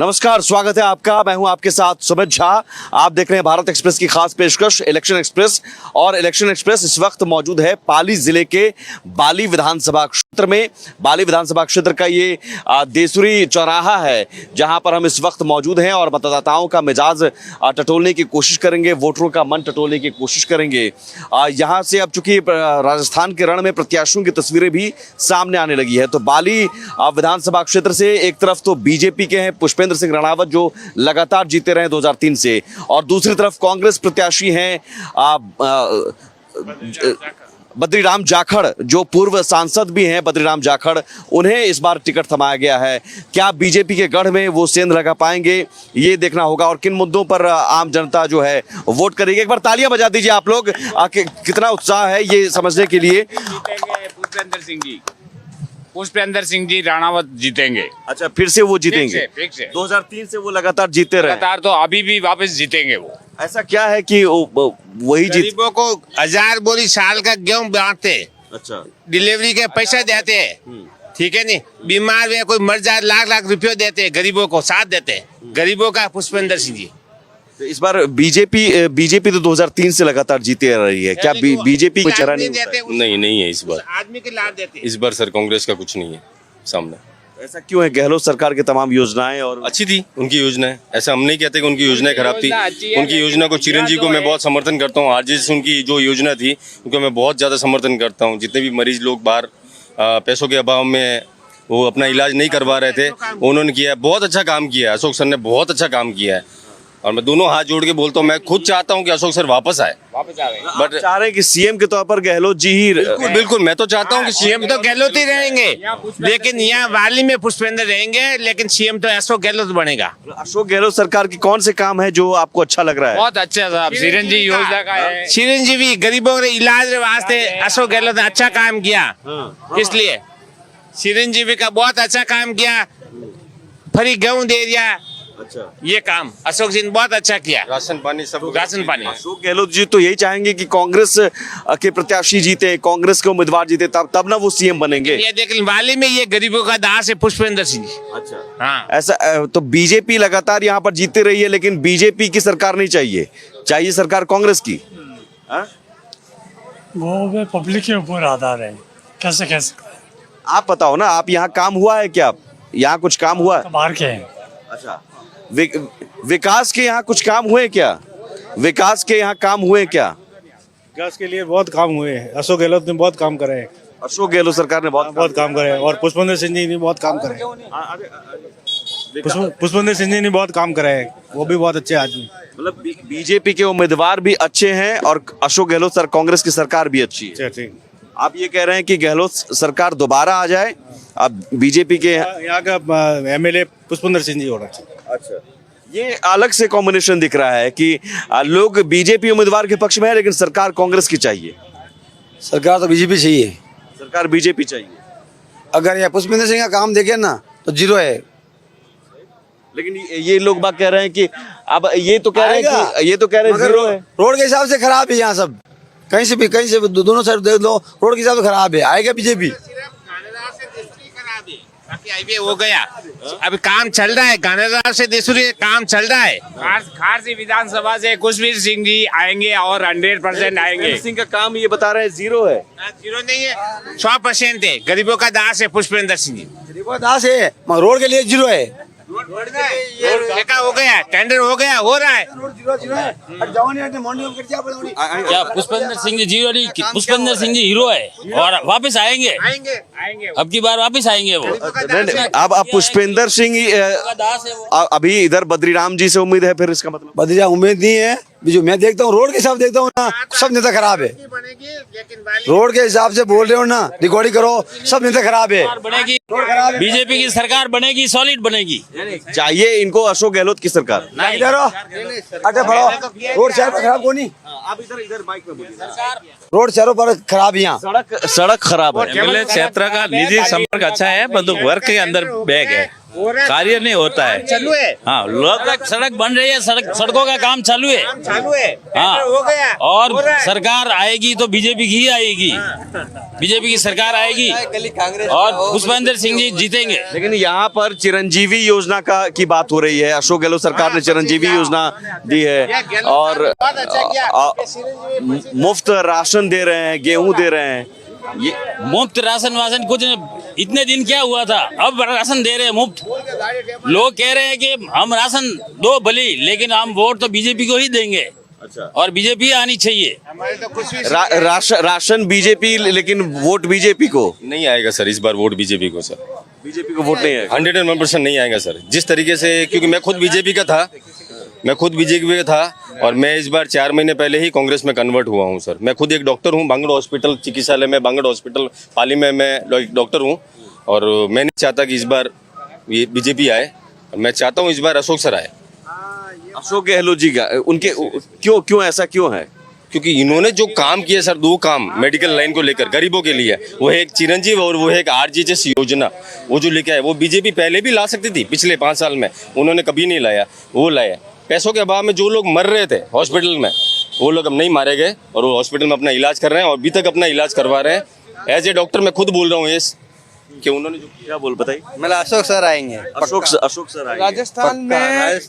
नमस्कार, स्वागत है आपका। मैं हूं आपके साथ सुमित झा। आप देख रहे हैं भारत एक्सप्रेस की खास पेशकश इलेक्शन एक्सप्रेस। और इलेक्शन एक्सप्रेस इस वक्त मौजूद है पाली जिले के बाली विधानसभा क्षेत्र में। बाली विधानसभा क्षेत्र का ये देसुरी चौराहा है जहां पर हम इस वक्त मौजूद हैं और मतदाताओं का मिजाज टटोलने की कोशिश करेंगे, वोटरों का मन टटोलने की कोशिश करेंगे। यहाँ से अब चूंकि राजस्थान के रण में प्रत्याशियों की तस्वीरें भी सामने आने लगी है, तो बाली विधानसभा क्षेत्र से एक तरफ तो बीजेपी के हैं पुष्पेंद्र सिंह राणावत जो लगातार जीते रहे 2003 से, और दूसरी तरफ कांग्रेस प्रत्याशी हैं बद्रीराम जाखड़ जो पूर्व सांसद भी हैं। बद्रीराम जाखड़, उन्हें इस बार टिकट थमाया गया है। क्या बीजेपी के गढ़ में वो सेंध लगा पाएंगे, ये देखना होगा। और किन मुद्दों पर आम जनता जो है वोट करेगी। एक बार तालियां बजा दीजिए आप लोग, कितना उत्साह है ये समझने के लिए। पुष्पेंद्र सिंह जी राणावत जीतेंगे। अच्छा, फिर से वो जीतेंगे? फिक्स है। 2003 से वो लगातार जीते रहे, लगातार तो अभी भी वापस जीतेंगे वो। ऐसा क्या है कि वही जीत? गरीबों को 1000 बोरी साल का गेहूं बांटते, अच्छा, डिलीवरी के पैसा देते, ठीक है नहीं, बीमार हुए कोई मर जाए लाख लाख रुपये देते, गरीबों को साथ देते। गरीबों का पुष्पेंद्र सिंह जी। तो इस बार बीजेपी तो 2003 से लगातार जीते रही है। क्या बीजेपी को चेहरा नहीं होता है? नहीं है इस बार। आदमी के लाभ देते। इस बार सर कांग्रेस का कुछ नहीं है सामने। ऐसा क्यों है? गहलोत सरकार की तमाम योजनाएं और अच्छी थी उनकी योजनाएं, ऐसा हम नहीं कहते कि उनकी योजनाएं खराब थी। उनकी योजना को चिरंजीवी को मैं बहुत समर्थन करता हूँ। आरजेडी उनकी जो योजना थी उनको मैं बहुत ज्यादा समर्थन करता हूँ। जितने भी मरीज लोग बाहर पैसों के अभाव में वो अपना इलाज नहीं करवा रहे थे, उन्होंने किया, बहुत अच्छा काम किया है। अशोक सर ने बहुत अच्छा काम किया है और मैं दोनों हाथ जोड़ के बोलता हूँ, मैं खुद चाहता हूँ कि अशोक सर वापस आए। बट चाह रहे हैं कि सीएम के तौर पर गहलोत जी ही। बिल्कुल मैं तो चाहता हूँ कि सीएम तो गहलोत ही रहेंगे, लेकिन यहाँ वाली में पुष्पेंद्र रहेंगे, लेकिन सीएम तो अशोक गहलोत बनेगा। अशोक गहलोत सरकार की कौन से काम है जो आपको अच्छा लग रहा है? बहुत अच्छा साहब, चिरंजीवी योजना का है। चिरंजीवी गरीबों के इलाज वास्ते अशोक गहलोत ने अच्छा काम किया, इसलिए चिरंजीवी का बहुत अच्छा काम किया। फ्री गेहूं दे दिया। अच्छा, ये काम अशोक जी ने बहुत अच्छा किया। राशन पानी सब राशन पानी। अशोक गहलोत जी तो यही चाहेंगे कि कांग्रेस के प्रत्याशी जीते, कांग्रेस के उम्मीदवार जीते, तब ना वो सीएम बनेंगे। ये देख वाली में ये गरीबों का दास है पुष्पेंद्र सिंह जी। अच्छा, हाँ, ऐसा तो बीजेपी लगातार यहाँ पर जीते रही है, लेकिन बीजेपी की सरकार नहीं चाहिए, चाहिए सरकार कांग्रेस की। वो पब्लिक के ऊपर आधार है, कैसे कह सकते हैं। आप बताओ ना, आप यहाँ काम हुआ है क्या? यहाँ कुछ काम हुआ है? बाहर के हैं। अच्छा, विकास के यहाँ कुछ काम हुए क्या? विकास के यहाँ काम हुए क्या? विकास के लिए बहुत काम हुए हैं। अशोक गहलोत ने बहुत काम करे हैं। अशोक गहलोत सरकार ने बहुत काम करे हैं और पुष्पेंद्र सिंह जी ने बहुत काम करे हैं। पुष्पेंद्र सिंह जी ने बहुत काम करे हैं, वो भी बहुत अच्छे आदमी। मतलब बीजेपी के उम्मीदवार भी अच्छे हैं और अशोक गहलोत सर कांग्रेस की सरकार भी अच्छी है। ठीक। आप ये कह रहे हैं कि गहलोत सरकार दोबारा आ जाए, अब बीजेपी के यहाँ का एमएलए पुष्पेंद्र सिंह जी होना चाहिए। अच्छा, ये अलग से कॉम्बिनेशन दिख रहा है कि लोग बीजेपी उम्मीदवार के पक्ष में है लेकिन सरकार कांग्रेस की चाहिए। सरकार तो बीजेपी चाहिए। सरकार बीजेपी चाहिए। अगर ये पुष्पेंद्र सिंह का काम देखे ना तो जीरो है। लेकिन ये लोग बात कह रहे हैं कि अब ये तो कह रहे हैं कि जीरो है। रोड के हिसाब से खराब है यहाँ सब, कहीं से भी दोनों साइड देख लो, रोड के हिसाब से खराब है। आएगा बीजेपी। हाईवे हो गया, अभी काम चल रहा है। गानेदार से देसुरी काम चल रहा है। खारसी विधानसभा से कुशवीर सिंह जी आएंगे और 100% आएंगे। सिंह का काम ये बता रहे हैं जीरो है। जीरो नहीं है, 100% है। गरीबों का दास है पुष्पेंद्र सिंह जी। गरीबों का दास है, मगर रोड के लिए जीरो है। ठेका हो गया, टेंडर हो गया, हो रहा है। क्या पुष्पेंद्र सिंह जी जीरो नहीं, पुष्पेंद्र सिंह जी हीरो है और वापस आएंगे। अब की बार वापस आएंगे वो। अब पुष्पेंद्र सिंह अभी इधर बद्रीराम जी से उम्मीद है, फिर इसका मतलब बद्रीराम उम्मीद नहीं है। जो मैं देखता हूँ रोड के हिसाब देखता हूँ ना, सब नेता खराब है। रोड के हिसाब से बोल रहे हो ना, रिकॉर्डिंग करो, सब नेता खराब है। बनेगी बीजेपी की सरकार, बनेगी, सॉलिड बनेगी। चाहिए इनको अशोक गहलोत की सरकार। रोड शहर पर खराब को नहीं, आप इधर माइक पे बोलिए। रोड शहरों पर खराब यहाँ, सड़क खराब है। क्षेत्र का निजी संपर्क अच्छा है, परंतु वर्ग के अंदर बैग है। कार्य नहीं होता है। चालू है, हाँ, लोग सड़क बन रही है, सड़कों का काम चालू है। चालू है, हाँ, हो गया और हो रहा है। सरकार आएगी तो बीजेपी की ही आएगी, बीजेपी की सरकार आएगी और पुष्पेंद्र सिंह जी जीतेंगे। लेकिन यहाँ पर चिरंजीवी योजना का की बात हो रही है। अशोक गहलोत सरकार ने चिरंजीवी योजना दी है और मुफ्त राशन दे रहे हैं, गेहूं दे रहे हैं। ये मुफ्त राशन वासन कुछ इतने दिन क्या हुआ था, अब राशन दे रहे हैं मुफ्त। लोग कह रहे हैं कि हम राशन दो भली, लेकिन हम वोट तो बीजेपी को ही देंगे। अच्छा। और बीजेपी आनी चाहिए। राशन बीजेपी, लेकिन वोट बीजेपी को नहीं आएगा सर इस बार वोट बीजेपी को सर। बीजेपी को वोट नहीं है। 101% नहीं आएगा सर। जिस तरीके से, क्योंकि मैं खुद बीजेपी का था और मैं इस बार 4 महीने पहले ही कांग्रेस में कन्वर्ट हुआ हूं सर। मैं खुद एक डॉक्टर हूं, बांगड़ हॉस्पिटल चिकित्सालय में, बांगड़ हॉस्पिटल पाली में मैं डॉक्टर हूं और मैं नहीं चाहता कि इस बार ये बीजेपी आए। मैं चाहता हूं इस बार अशोक सर आए। अशोक गहलोत जी का उनके क्यों ऐसा क्यों है? क्योंकि इन्होंने जो काम किए सर, 2 काम मेडिकल लाइन को लेकर गरीबों के लिए, वो है एक चिरंजीव और वो है एक RGHS योजना। वो जो लेके आए वो बीजेपी पहले भी ला सकती थी, पिछले 5 साल में उन्होंने कभी नहीं लाया। वो लाया। पैसों के अभाव में जो लोग मर रहे थे हॉस्पिटल में, वो लोग अब नहीं मारे गए और वो हॉस्पिटल में अपना इलाज कर रहे हैं और अभी तक अपना इलाज करवा रहे हैं। एज ए डॉक्टर मैं खुद बोल रहा हूँ ये कि उन्होंने जो क्या बोल बताइए। मतलब अशोक सर आएंगे। अशोक सर आएंगे।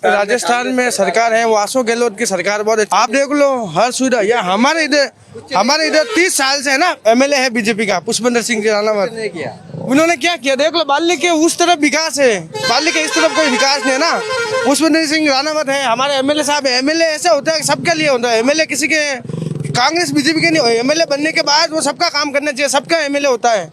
राजस्थान में सरकार है वो अशोक गहलोत की सरकार बहुत अच्छी। आप देख लो हर सुविधा। या हमारे इधर 30 साल से है ना MLA है बीजेपी का पुष्पेंद्र सिंह जी राणावत। उन्होंने क्या किया देख लो। बाली के उस तरफ विकास है, बाली के इस तरफ कोई विकास नहीं है ना। पुष्पेंद्र सिंह राणावत है हमारे MLA साहब है। MLA ऐसे होता है सबके लिए होता है। MLA किसी के कांग्रेस बीजेपी के नहीं। MLA बनने के बाद वो सबका काम करना चाहिए, सबका MLA होता है।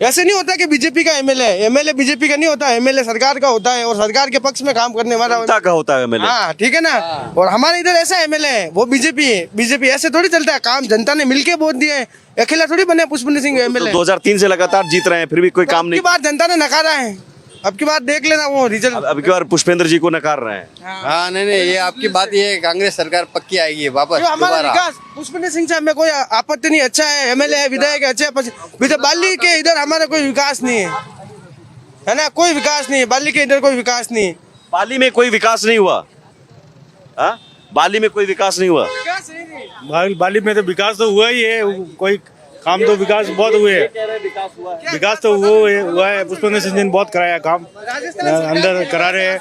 ऐसे नहीं होता कि बीजेपी का MLA बीजेपी का नहीं होता, MLA सरकार का होता है और सरकार के पक्ष में काम करने वाला जनता का होता है MLA। हाँ ठीक है ना। और हमारे इधर ऐसा MLA है वो बीजेपी है। बीजेपी ऐसे थोड़ी चलता है काम। जनता ने मिलके वोट दिए हैं, अकेला थोड़ी बने पुष्पेंद्र सिंह MLA। 2003 से लगातार जीत रहे हैं, फिर भी कोई काम नहीं। अब की बार जनता ने नकारा है। अब की बार देख लेना वो रिजल्ट। अब की बार पुष्पेंद्र जी को नकार रहे हैं। हाँ नहीं ये आपकी बात ये है, कांग्रेस सरकार पक्की आएगी वापस हमारा दोबारा। विकास पुष्पेंद्र सिंह साहब में कोई आपत्ति नहीं। अच्छा है MLA है, विधायक है, अच्छा। बाली के इधर हमारा कोई विकास नहीं है ना, कोई विकास नहीं है। बाली के इधर कोई विकास नहीं है। बाली में कोई विकास नहीं हुआ। हाँ? बाली में कोई विकास नहीं हुआ। बाली में तो विकास तो हुआ ही है, कोई काम तो विकास बहुत हुए हैं। विकास तो हुआ है। पुष्पेंद्र सिंह जी ने बहुत कराया काम, अंदर करा रहे हैं।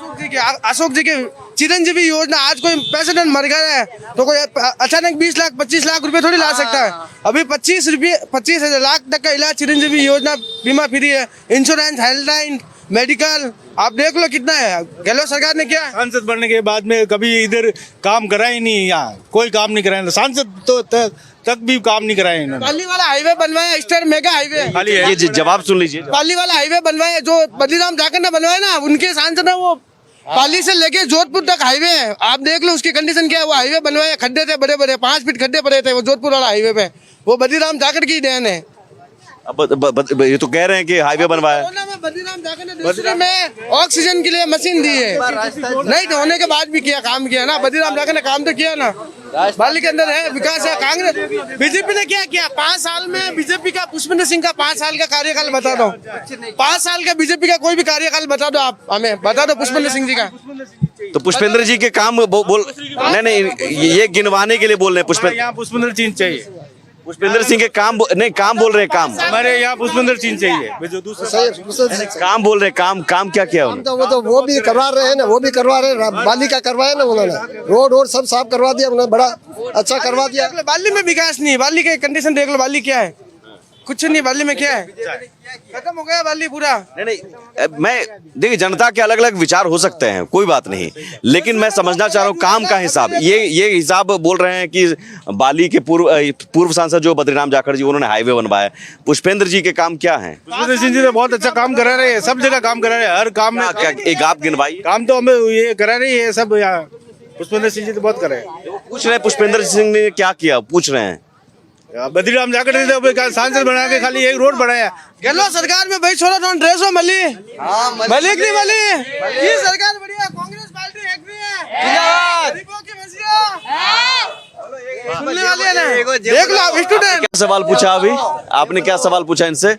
अशोक जी के चिरंजीवी योजना। आज कोई प्रेसिडेंट मर गया है तो कोई अचानक 20 लाख 25 लाख रुपए थोड़ी ला सकता है। अभी 25 लाख तक का इलाज चिरंजीवी योजना, बीमा फ्री है, इंश्योरेंस, हेल्थलाइन, मेडिकल। आप देख लो कितना है। गहलोत सरकार ने क्या सांसद बनने के बाद में कभी इधर काम करा ही नहीं। यहाँ कोई काम नहीं कराया। सांसद तो तक भी काम नहीं कराए इन्होंने। पाली वाला हाईवे बनवाया, स्टार मेगा हाईवे। ये जवाब सुन लीजिए। पाली वाला हाईवे बनवाया जो बद्रीराम जाकर ने बनवाया ना, उनके सांसद है वो। पाली से लेके जोधपुर तक हाईवे है। आप देख लो उसकी कंडीशन क्या है। वो हाईवे बनवाया, खड्डे थे बड़े बड़े, 5 फीट खड्डे पड़े थे वो जोधपुर वाला हाईवे पे। वो बद्रीराम जाकर की देन है। अब ये तो कह रहे हैं कि हाईवे बनवाया। बद्रीराम जाकर ने दूसरे में ऑक्सीजन के लिए मशीन दी है। नहीं तो होने के बाद भी किया, काम किया ना। बद्रीराम जाकर ने काम तो किया ना। बाली के अंदर है विकास है। कांग्रेस बीजेपी ने क्या किया 5 साल में? बीजेपी का पुष्पेंद्र सिंह का 5 साल का कार्यकाल बता दो। 5 साल का बीजेपी का कोई भी कार्यकाल बता दो। आप हमें बता दो पुष्पेंद्र सिंह जी का। तो पुष्पेंद्र जी के काम बोल नहीं ये गिनवाने के लिए बोल रहे हैं। पुष्पेंद्र सिंह चाहिए। पुष्पेंद्र सिंह के काम नहीं, काम बोल रहे हैं। काम हमारे यहाँ पुष्पेंद्र सिंह चाहिए। जो दूसरे काम बोल रहे हैं। काम क्या किया उन्होंने? वो भी करवा रहे हैं ना, वो भी करवा रहे हैं। बाली का करवाया ना उन्होंने, रोड सब साफ करवा दिया उन्होंने, बड़ा अच्छा करवा दिया। बाली में विकास नहीं। बाली के कंडीशन देख लो। बाली क्या है? कुछ नहीं। बाली में क्या है? खत्म हो गया बाली पूरा। नहीं मैं देखिए, जनता के अलग अलग विचार हो सकते हैं, कोई बात नहीं, लेकिन मैं समझना चाह रहा हूँ काम का हिसाब। ये हिसाब बोल रहे हैं कि बाली के पूर्व सांसद जो बद्रीराम जाखड़ जी, उन्होंने हाईवे बनवाया। पुष्पेंद्र जी के काम क्या है? पुष्पेंद्र सिंह जी तो बहुत अच्छा काम करा रहे हैं। सब जगह काम करा रहे हैं। हर काम में एक आप गिनवाइए। काम तो हमें ये करा रही है सब। यहाँ पुष्पेंद्र सिंह जी तो बहुत करे। पूछ रहे हैं पुष्पेंद्र सिंह ने क्या किया, पूछ रहे हैं। बद्रीराम जाकर सांसद बना के खाली एक रोड बनाया। गहलोत सरकार में भाई छोरा तो ड्रेसो मली मलिक नहीं मली। ये सरकार बढ़िया। कांग्रेस पार्टी एग्री है। गरीबों की मसीहा सुनने वाले हैं ना। देख लो आप स्टूडेंट। क्या सवाल पूछा अभी आपने? क्या सवाल पूछा इनसे?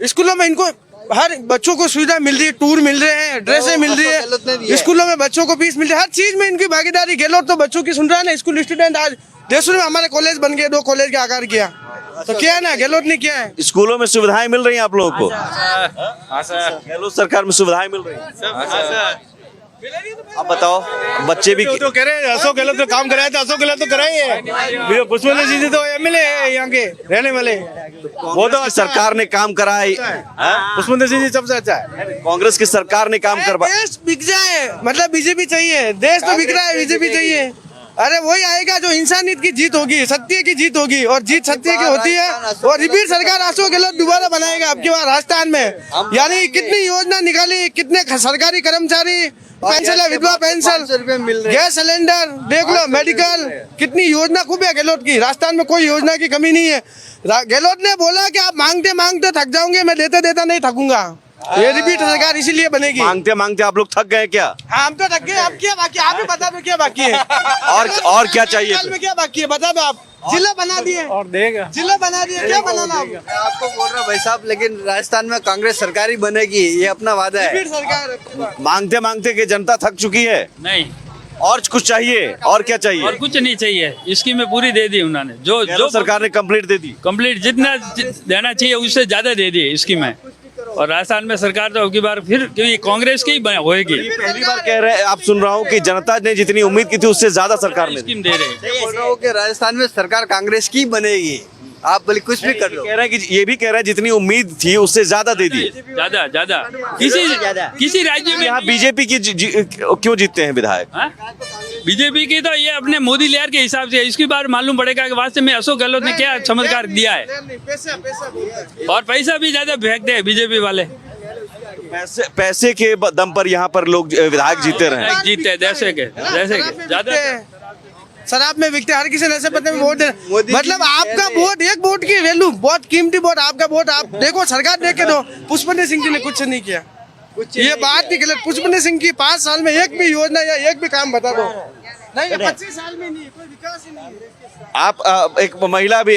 स्कूलों में इनको हर बच्चों को सुविधा मिल रही है, टूर मिल रहे हैं, ड्रेसें मिल रही है, स्कूलों में बच्चों को फीस मिल रही है, हर चीज में इनकी भागीदारी। गहलोत तो बच्चों की सुन रहा है ना, स्कूल स्टूडेंट आज देशों में हमारे कॉलेज बन गए, 2 कॉलेज के आकार किया, तो क्या है ना, गहलोत ने किया है। स्कूलों में सुविधाएं मिल रही हैं आप लोगों को? गहलोत सरकार में सुविधाएं मिल रही हैं। अब बताओ, बच्चे भी तो कह रहे हैं अशोक गहलोत तो काम कराया था, अशोक गहलोत तो कराई है, पुष्पेंद्र सिंह जी तो एमएलए है यहाँ के रहने वाले, वो तो सरकार ने काम कराई। पुष्पेंद्र सिंह जी सबसे अच्छा है। कांग्रेस की सरकार ने काम करवाया। देश बिक जाए, मतलब बीजेपी चाहिए, देश तो बिक रहा है, बीजेपी चाहिए। अरे वही आएगा जो इंसानियत की जीत होगी, सत्य की जीत होगी, और जीत सत्य की होती है। और रिपीट सरकार अशोक गहलोत दोबारा बनाएगा अब की बार राजस्थान में। यानी कितनी योजना निकाली, कितने सरकारी कर्मचारी पेंशन, विधवा पेंशन, गैस सिलेंडर, देख लो, मेडिकल, कितनी योजना खूब है गहलोत की। राजस्थान में कोई योजना की कमी नहीं है। गहलोत ने बोला कि आप मांगते मांगते थक जाओगे, मैं देते देता नहीं थकूंगा। ये रिपीट सरकार इसीलिए बनेगी। मांगते मांगते आप लोग थक गए क्या? हाँ, हम तो थक गए। अब क्या बाकी, आप ही बता दो क्या बाकी है। और क्या चाहिए? में क्या बाकी है बता दो आप। जिला बना दिए और देगा, जिला बना दिए, क्या बनाना आप? मैं आपको बोल रहा हूँ भाई साहब, लेकिन राजस्थान में कांग्रेस सरकार ही बनेगी, ये अपना वादा है। रिपीट सरकार मांगते मांगते कि जनता थक चुकी है, नहीं, और कुछ चाहिए? और क्या चाहिए? और कुछ नहीं चाहिए। स्कीमें पूरी दे दी उन्होंने, जो सरकार ने कंप्लीट दे दी। कंप्लीट जितना देना चाहिए उससे ज्यादा दे दी स्कीमें। और राजस्थान में सरकार तो अब की बार फिर क्योंकि कांग्रेस की होएगी। पहली बार कह रहे हैं, आप सुन रहा हूँ कि जनता ने जितनी उम्मीद की थी उससे ज्यादा सरकार ने स्कीम दे रहे हैं। बोल रहा हूँ कि राजस्थान में सरकार कांग्रेस की बनेगी, आप भले कुछ भी कर लो। कह रहे हैं कि ये भी कह रहे हैं जितनी उम्मीद थी उससे ज्यादा दे दी। ज्यादा ज्यादा किसी राज्य में यहाँ बीजेपी की क्यों जीतते हैं विधायक? बीजेपी की तो ये अपने मोदी लहर के हिसाब से, इसकी बार मालूम पड़ेगा कि वास्तव में अशोक गहलोत ने क्या चमत्कार दिया है। और पैसा भी ज्यादा फेंकते हैं बीजेपी वाले। पैसे के दम पर यहाँ पर लोग विधायक जीते रहे। जीते हैं जैसे के ज्यादा शराब में बिकते, हर किसी नशे पत्ते में वोट दे। मतलब आपका वोट, एक वोट की वैल्यू बहुत कीमती वोट, आपका वोट आप देखो, सरकार देख के दो। पुष्पेंद्र सिंह जी ने कुछ नहीं किया, ये बात नहीं गलत। पुष्पेंद्र सिंह की 5 साल में एक भी योजना या एक भी काम बता दो। नहीं, 25 साल में नहीं, कोई विकास ही नहीं है। आप एक महिला भी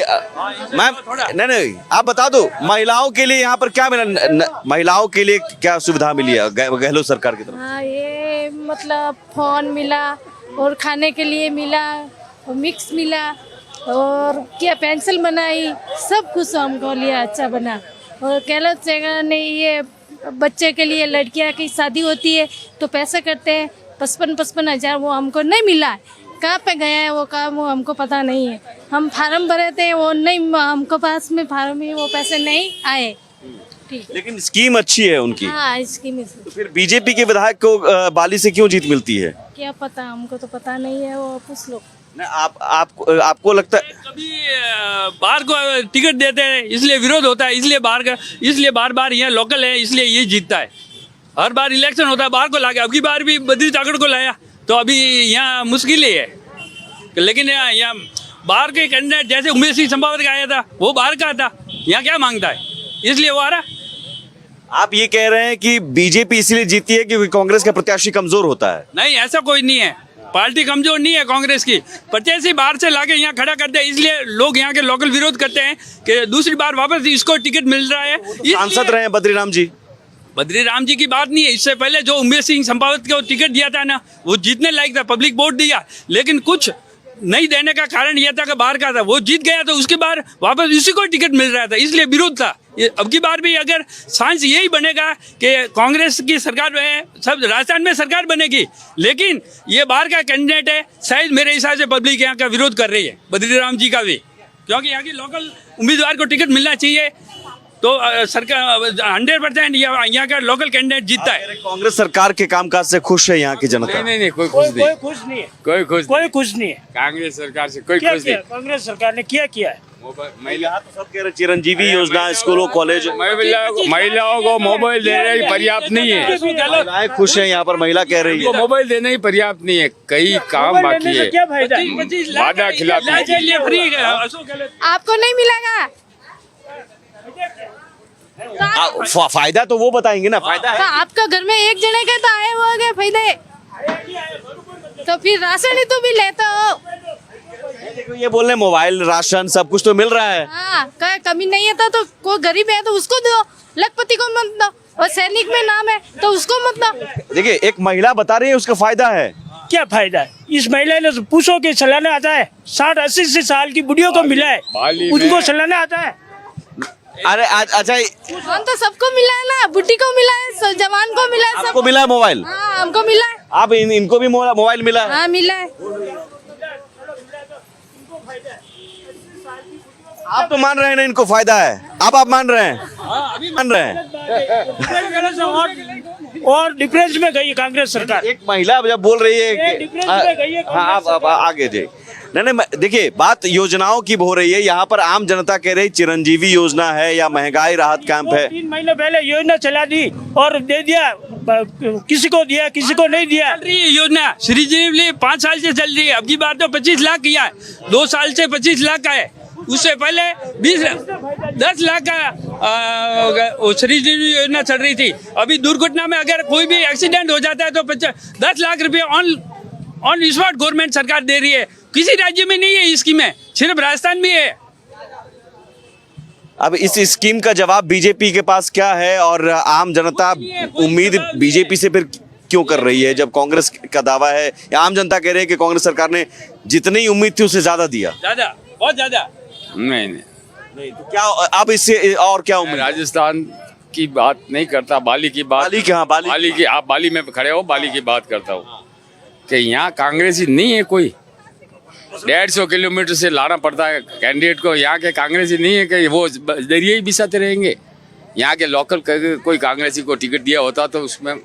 मैम, नहीं आप बता दो, महिलाओं के लिए यहाँ पर क्या मिला? महिलाओं के लिए क्या सुविधा मिली है गहलोत सरकार की तरफ? हाँ, ये मतलब फोन मिला, और खाने के लिए मिला, और मिक्स मिला, और क्या पेंसिल बनाई, सब कुछ हमको लिया अच्छा बना। और गहलोत सरकार ने ये बच्चे के लिए, लड़कियां की शादी होती है तो पैसा करते हैं 55 हज़ार, वो हमको नहीं मिला है। कहाँ पे गया है वो काम, वो हमको पता नहीं है। हम फार्म भरे थे, वो नहीं, हमको पास में फार्म में वो पैसे नहीं आए। ठीक, लेकिन स्कीम अच्छी है उनकी। हाँ, स्कीम। तो फिर बीजेपी के विधायक को बाली से क्यों जीत मिलती है? क्या पता, हमको तो पता नहीं है, वो पूछ लो। आपको लगता है कभी बाहर को टिकट देते हैं इसलिए विरोध होता है, इसलिए बार बार यहाँ लोकल है इसलिए ये जीतता है। हर बार इलेक्शन होता है बाहर को लाके, अब की बार भी बद्री ताकड़ को लाया तो अभी यहाँ मुश्किल ही है। लेकिन यहाँ बाहर के कैंडिडेट जैसे उमेश सिंह संभावत का आया था, वो बाहर का था, यहाँ क्या मांगता है, इसलिए वो आ रहा। आप ये कह रहे हैं कि बीजेपी इसलिए जीती है क्योंकि कांग्रेस का प्रत्याशी कमजोर होता है? नहीं, ऐसा कोई नहीं है, पार्टी कमजोर नहीं है कांग्रेस की। प्रत्याशी बाहर से लाके यहाँ खड़ा करते हैं, इसलिए लोग यहाँ के लोकल विरोध करते हैं कि दूसरी बार वापस इसको टिकट मिल रहा है। सांसद रहे हैं बद्रीराम जी। बद्रीराम जी की बात नहीं है, इससे पहले जो उमेश सिंह संभावत को टिकट दिया था ना, वो जीतने लायक था, पब्लिक वोट दिया, लेकिन कुछ नहीं देने का कारण यह था कि बाहर का था, वो जीत गया तो उसके बाद वापस उसी को टिकट मिल रहा था, इसलिए विरोध था। अब की बार भी अगर सांस यही बनेगा कि कांग्रेस की सरकार है, सब राजस्थान में सरकार बनेगी, लेकिन ये बाहर का कैंडिडेट है, शायद मेरे हिसाब से पब्लिक यहाँ का विरोध कर रही है, बद्रीराम जी का भी, क्योंकि यहाँ की लोकल उम्मीदवार को टिकट मिलना चाहिए तो सरकार 100% यहाँ का लोकल कैंडिडेट जीतता है। कांग्रेस सरकार के कामकाज से खुश है यहाँ की जनता? नहीं, कोई खुश नहीं है, कोई कुछ नहीं है। कांग्रेस सरकार से कोई क्या खुश किया नहीं। कांग्रेस सरकार ने? क्या है? महिला सब कह रहे चिरंजीवी योजना, स्कूलों कॉलेज, महिलाओं को मोबाइल देना ही पर्याप्त नहीं है। महिलाएं खुश है यहाँ पर, महिला कह रही है मोबाइल देना ही पर्याप्त नहीं है, कई काम बाकी है। क्या फायदा? वादा खिलाफ आपको नहीं मिलेगा फायदा तो वो बताएंगे ना। फायदा है आपका घर में एक जने के तो आए हो गए फायदे, तो फिर राशन ही तो भी लेते हो। देखो ये बोल रहे मोबाइल, राशन, सब कुछ तो मिल रहा है। हाँ, कमी नहीं है तो कोई गरीब है तो उसको दो, लखपति को मत दो। और सैनिक में नाम है तो उसको मतलब देखिए एक महिला बता रही है उसका फायदा है। क्या फायदा है? इस महिला ने पूछो के चलाना आता है, 60-80 साल की बुढ़ियों को मिला है, उनको चलाना आता है। अरे अच्छा फोन तो सबको मिला है ना, बुढ़ी को मिला है, जवान को मिला है, आपको मिला है मोबाइल? हाँ हमको मिला है। आप इनको भी मोबाइल मिला है? हाँ मिला है। आप तो मान रहे हैं ना इनको फायदा है, आप मान रहे हैं? मान रहे हैं। और डिफरेंस में गई कांग्रेस सरकार। एक महिला जब बोल रही है कि डिफरेंस में गई है हाँ आप आगे जी। नहीं देखिए बात योजनाओं की हो रही है, यहाँ पर आम जनता कह रही चिरंजीवी योजना है या महंगाई राहत कैंप है। 3 महीने पहले योजना चला दी और दे दिया, किसी को दिया किसी को नहीं दिया। चल रही है योजना श्रीजीवी 5 साल से चल रही है, अब की बात तो 25 लाख किया है, 2 साल से 25 लाख का है, उससे पहले 10 लाख का श्रीजीवी योजना चल रही थी। अभी दुर्घटना में अगर कोई भी एक्सीडेंट हो जाता है तो 10 लाख रुपए ऑन स्पॉट गवर्नमेंट सरकार दे रही है। किसी राज्य में नहीं है ये स्कीम, है सिर्फ राजस्थान में है। अब इस स्कीम का जवाब बीजेपी के पास क्या है और आम जनता उम्मीद बीजेपी से फिर क्यों कर रही है जब कांग्रेस का दावा है या आम जनता कह रही है कि कांग्रेस सरकार ने जितनी उम्मीद थी उससे ज्यादा दिया? ज्यादा, बहुत ज्यादा। नहीं तो क्या अब इससे और क्या उम्मीद? राजस्थान की बात नहीं करता, बाली की बात। बाली कहाँ? बाली की, आप बाली में खड़े हो, बाली की बात करता हूँ कि यहाँ कांग्रेसी नहीं है कोई। 150 किलोमीटर से लाना पड़ता है कैंडिडेट को। यहाँ के कांग्रेसी नहीं है कि वो जरिए ही बिसाते रहेंगे। यहाँ के लोकल कोई कांग्रेसी को टिकट दिया होता तो उसमें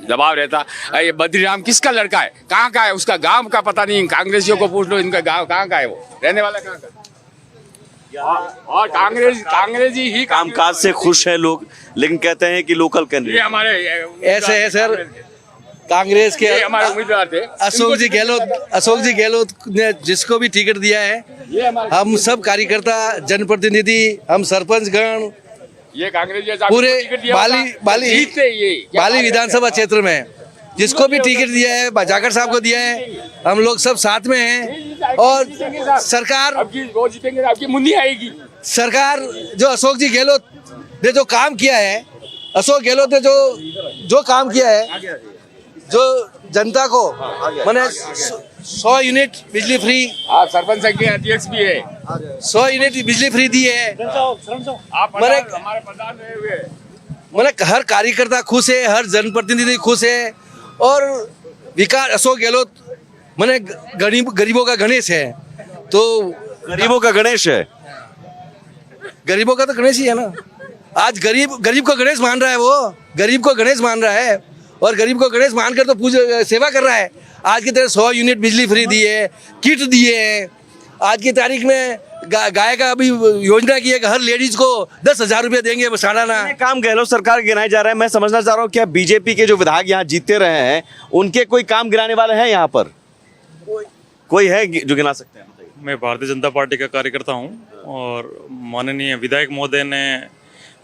दबाव रहता। ये बद्रीराम किसका लड़का है, कहाँ का है, उसका गांव का पता नहीं। कांग्रेसियों को पूछ लो इनका गांव कहाँ का है, वो रहने वाला कहाँ का। और कांग्रेसी ही कामकाज से खुश है लोग, लेकिन कहते हैं कि लोकल ये कैंडिडेट हमारे ऐसे है सर, कांग्रेस के ये हमारे उम्मीदवार थे। अशोक जी गहलोत ने जिसको भी टिकट दिया है, हम सब कार्यकर्ता, जनप्रतिनिधि, हम सरपंच गण ये कांग्रेस पूरे बाली विधानसभा क्षेत्र में जिसको भी टिकट दिया है, जाकर साहब को दिया है, हम लोग सब साथ में हैं। और सरकार वो जीतेंगे, आपकी मुन्नी आएगी। सरकार जो अशोक जी गहलोत ने जो काम किया है, अशोक गहलोत ने जो काम किया है, जो जनता को मैंने 100 यूनिट बिजली फ्री, आप सरपंच संघ के अध्यक्ष भी है, 100 यूनिट बिजली फ्री दी है। आप मैंने हमारे प्रधान रहे हुए। मैंने हर कार्यकर्ता खुश है, हर जनप्रतिनिधि खुश है। और विकास अशोक गहलोत मैंने गरीबों का गणेश है, तो गरीबों का गणेश है। गरीबों का तो गणेश ही है ना। आज गरीब को गणेश मान रहा है, वो गरीब को गणेश मान रहा है और गरीब को गणेश मानकर तो पूजा सेवा कर रहा है। आज की तरह 100 यूनिट बिजली फ्री दी है, किट दिए हैं। आज की तारीख में गाय का अभी योजना की है कि हर लेडीज को 10,000 रुपये देंगे सालाना। ये काम गहलोत सरकार गिनाए जा रहे हैं। मैं समझना चाह रहा हूँ क्या बीजेपी के जो विधायक यहाँ जीतते रहे हैं उनके कोई काम गिनाने वाले हैं यहाँ पर? कोई है जो गिना सकते हैं? मैं भारतीय जनता पार्टी का कार्यकर्ता हूँ और माननीय विधायक महोदय ने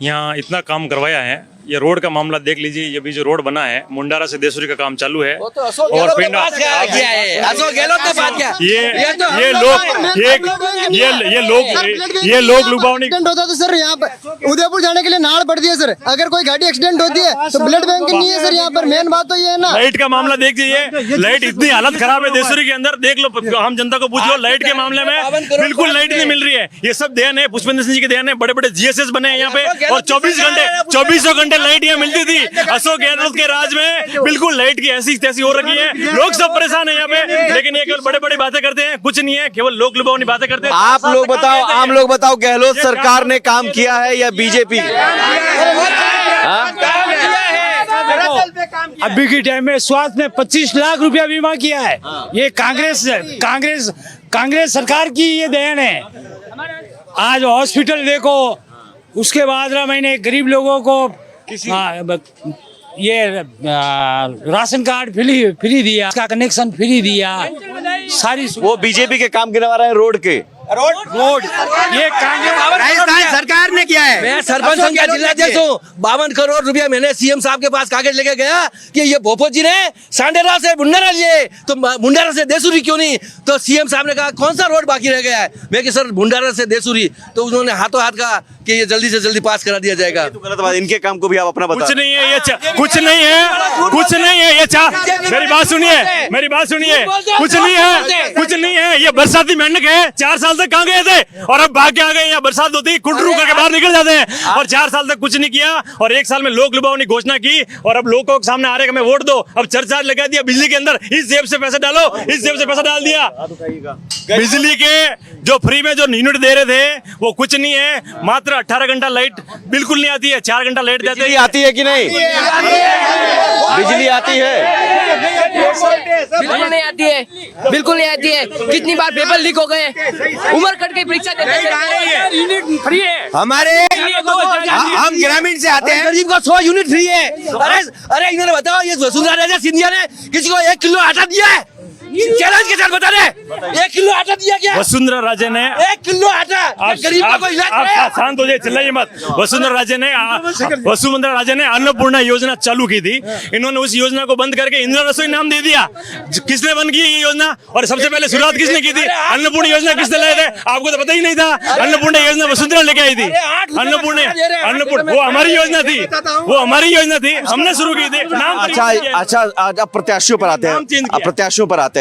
यहाँ इतना काम करवाया है। ये रोड का मामला देख लीजिए, ये भी जो रोड बना है मुंडारा से देसुरी का काम चालू है। तो अशोक गहलोत ने बात किया है, अशोक गहलोत ने बात किया। ये लोग लुभावनी एक्सीडेंट होता तो सर यहाँ पर उदयपुर जाने के लिए नाड़ पड़ती है सर। अगर कोई गाड़ी एक्सीडेंट होती है तो ब्लड बैंक नहीं है सर यहाँ पर। मेन बात तो ये है ना, लाइट का मामला देख लीजिए, लाइट इतनी हालत खराब है देसुरी के अंदर, देख लो, हम जनता को पूछ लो। लाइट के मामले में बिल्कुल लाइट नहीं मिल रही है। ये सब देन है पुष्पेंद्र सिंह जी के देन है। बड़े बड़े जीएसएस बने हैं यहाँ पे और 24 घंटे लाइट यहाँ मिलती थी। अशोक गहलोत के राज में बिल्कुल लाइट की ऐसी तैसी हो रखी है। लोग सब परेशान है यहाँ पे, लेकिन ये केवल बड़े बड़े बातें करते हैं, कुछ नहीं है, केवल लोग लुभावनी बातें करते हैं। आप लोग बताओ, आम लोग बताओ, गहलोत सरकार ने काम किया है या बीजेपी? अभी के टाइम में स्वास्थ्य में 25 लाख रुपया बीमा किया है। ये कांग्रेस सरकार की ये देन है। आज हॉस्पिटल देखो, उसके बाद मैंने गरीब लोगों को ये राशन कार्ड फ्री दिया, इसका कनेक्शन फ्री दिया, सारी वो बीजेपी के काम गिनवा रहे हैं रोड के। रोड ये राजस्थान सरकार ने किया है। मैं सरपंच संघ का जिलाध्यक्ष हूँ। 52 करोड़ रुपया मैंने सीएम साहब के पास कागज लेके गया कि ये भोपत जी ने सांडेरा से मुंडारा लिए, तो मुंडारा से देसुरी क्यों नहीं? तो सीएम साहब ने कहा कौन सा रोड बाकी रह गया है? मैं कि सर मुंडारा से देसुरी। तो उन्होंने हाथों हाथ का कि ये जल्दी से जल्दी पास करा दिया जाएगा। तो गलत बात, इनके काम को भी आप अपना बता कुछ नहीं है ये कुछ नहीं है, कुछ नहीं है ये मेरी बात सुनिए, मेरी बात सुनिए, कुछ नहीं है, कुछ नहीं है, ये बरसाती मेंढक है। 4 साल तक कहाँ गए थे और अब भाग के आ गए। यहाँ बरसात होती है कुटरू करके बाहर निकल जाते हैं और 4 साल तक कुछ नहीं किया और 1 साल में लोक लुभाव ने घोषणा की और अब लोगों के सामने आ रहे कि हमें वोट दो। अब चर्चा लगा दिया बिजली के अंदर, इस जेब से पैसा डालो, इस जेब से पैसा डाल दिया। बिजली के जो फ्री में जो यूनिट दे रहे थे वो कुछ नहीं है, मात्र 18 घंटा लाइट बिल्कुल नहीं आती है, 4 घंटा लाइट देते हैं। आती है कि नहीं? बिजली आती है? बिल्कुल नहीं आती है, बिल्कुल नहीं आती है। कितनी बार पेपर लीक हो गए, उम्र कट गई परीक्षा देते यूनिट फ्री है हमारे। हम ग्रामीण से आते हैं, गरीब को 100 यूनिट फ्री है। अरे इन्होंने बताओ, ये वसुंधरा राजे सिंधिया ने किसी को 1 किलो आटा दिया है? चैलेंज के साथ बता रहे 1 किलो आटा दिया क्या? वसुंधरा राजे ने 1 किलो आटा गरीब को इलाज आप शांत हो जाइए, चिल्लाइए मत। वसुंधरा राजे ने अन्नपूर्णा योजना चालू की थी। इन्होंने उस योजना को बंद करके इंदिरा रसोई नाम दे दिया। किसने बंद की ये योजना और सबसे पहले शुरुआत किसने की थी? अन्नपूर्णा योजना किसने लाए थे? आपको तो पता ही नहीं था। अन्नपूर्णा योजना वसुंधरा लेके आई थी। अन्नपूर्णा वो हमारी योजना थी, वो हमारी योजना थी, हमने शुरू की थी। अच्छा, आज अब प्रत्याशियों पर आते हैं। अब प्रत्याशियों पर आते हैं।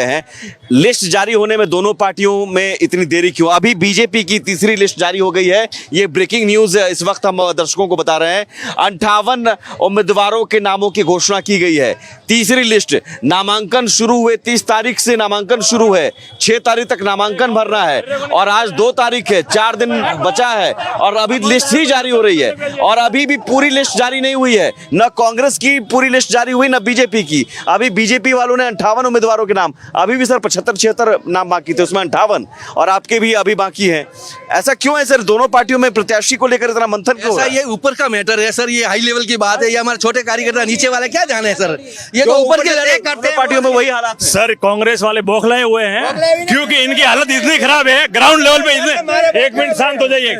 लिस्ट जारी होने में दोनों पार्टियों में इतनी देरी क्यों? अभी बीजेपी की तीसरी लिस्ट जारी हो गई है। ये ब्रेकिंग न्यूज इस वक्त हम दर्शकों को बता रहे हैं। 58 उम्मीदवारों के नामों की घोषणा की गई है। तीसरी लिस्ट, नामांकन शुरू हुए 30 तारीख से नामांकन शुरू है, 6 तारीख तक नामांकन भरना है और आज 2 तारीख है, 4 दिन बचा है और अभी लिस्ट ही जारी हो रही है और अभी भी पूरी लिस्ट जारी नहीं हुई है। न कांग्रेस की पूरी लिस्ट जारी हुई, न बीजेपी की। अभी बीजेपी वालों ने 58 उम्मीदवारों के नाम, अभी भी सर 75-76 नाम बाकी थे, उसमें 58 और आपके भी अभी बाकी हैं। ऐसा क्यों है सर? दोनों पार्टियों में प्रत्याशी को लेकर इतना मंथन क्यों? ये ऊपर का मैटर है सर, ये हाई लेवल की बात है। ये हमारे छोटे कार्यकर्ता नीचे वाले क्या जाने हैं सर? ये तो ऊपर के लड़ाई करते हैं, पार्टियों में वही हालात। सर कांग्रेस वाले बौखलाए हुए हैं क्योंकि इनकी हालत इतनी खराब है ग्राउंड लेवल पे। इतने 1 मिनट शांत हो जाइए।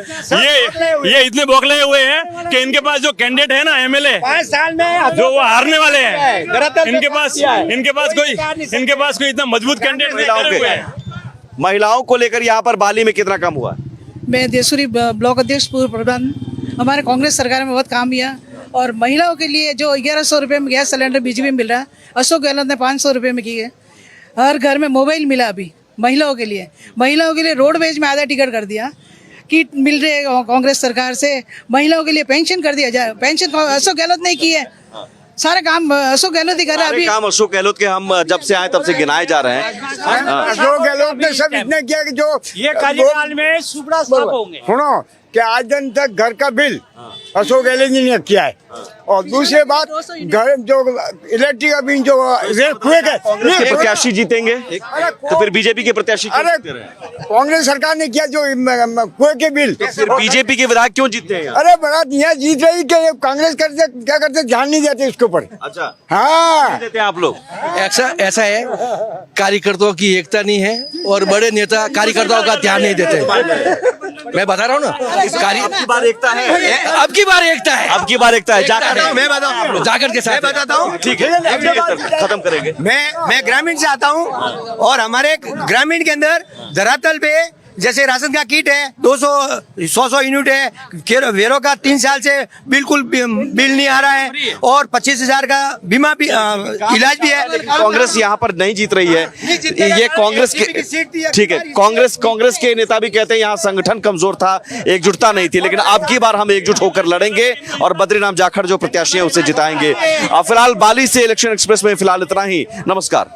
ये इतने बौखलाए हुए हैं कि इनके पास जो कैंडिडेट है ना एमएलए 5 साल में जो वो हारने वाले हैं, इनके पास कोई इतना मजबूत कैंडिडेट नहीं हुए हैं। महिलाओं को लेकर यहाँ पर बाली में कितना काम हुआ? मैं देसूरी ब्लॉक अध्यक्ष पूर्व प्रधान, हमारे कांग्रेस सरकार में बहुत काम किया और महिलाओं के लिए जो 1100 रुपये में गैस सिलेंडर बीजेपी में मिल रहा है, अशोक गहलोत ने 500 रुपये में की है। हर घर में मोबाइल मिला अभी महिलाओं के लिए। महिलाओं के लिए रोडवेज में आधा टिकट कर दिया, किट मिल रही है कांग्रेस सरकार से। महिलाओं के लिए पेंशन कर दिया जाए, पेंशन अशोक गहलोत ने की है। सारे काम अशोक गहलोत ही कर रहा है। अभी काम अशोक गहलोत के हम जब से आए तब से गिनाए जा रहे हैं। अशोक गहलोत ने सब इतना किया कि जो ये कार्यकाल में सुबड़ा साफ होंगे। सुनो कि आज दिन तक घर का बिल अशोक गहलोत ने किया है और दूसरी बात घर जो इलेक्ट्रिक अभी जो प्रत्याशी जीतेंगे तो फिर बीजेपी के प्रत्याशी क्यों जीतते रहे? कांग्रेस सरकार ने किया जो कुएं के बिल, बीजेपी के विधायक क्यों जीतते हैं? अरे बड़ा यहाँ जीत रही कि कांग्रेस करते क्या करते ध्यान नहीं देते इसके ऊपर। अच्छा, हाँ देते हैं आप लोग। ऐसा है, कार्यकर्ताओं की एकता नहीं है और बड़े नेता कार्यकर्ताओं का ध्यान नहीं देते। मैं बता रहा हूँ ना, अब की बार एकता है, अब की बार एकता है, अब की बार एकता है। मैं बताऊँ जाकर के साथ बताता हूँ। ठीक है, खत्म करेंगे। मैं ग्रामीण से आता हूँ और हमारे ग्रामीण के अंदर धरातल पे जैसे राशन का किट है 200-100 यूनिट है। वेरो का 3 साल से बिल्कुल बिल नहीं आ रहा है और 25,000 का बीमा भी इलाज भी है। कांग्रेस यहाँ पर नहीं जीत रही है, ये कांग्रेस के, ठीक है, कांग्रेस के नेता भी कहते हैं यहाँ संगठन कमजोर था, एकजुटता नहीं थी, लेकिन अब की बार हम एकजुट होकर लड़ेंगे और बद्रीराम जाखड़ जो प्रत्याशी है उसे जिताएंगे। फिलहाल बाली से इलेक्शन एक्सप्रेस में फिलहाल इतना ही। नमस्कार।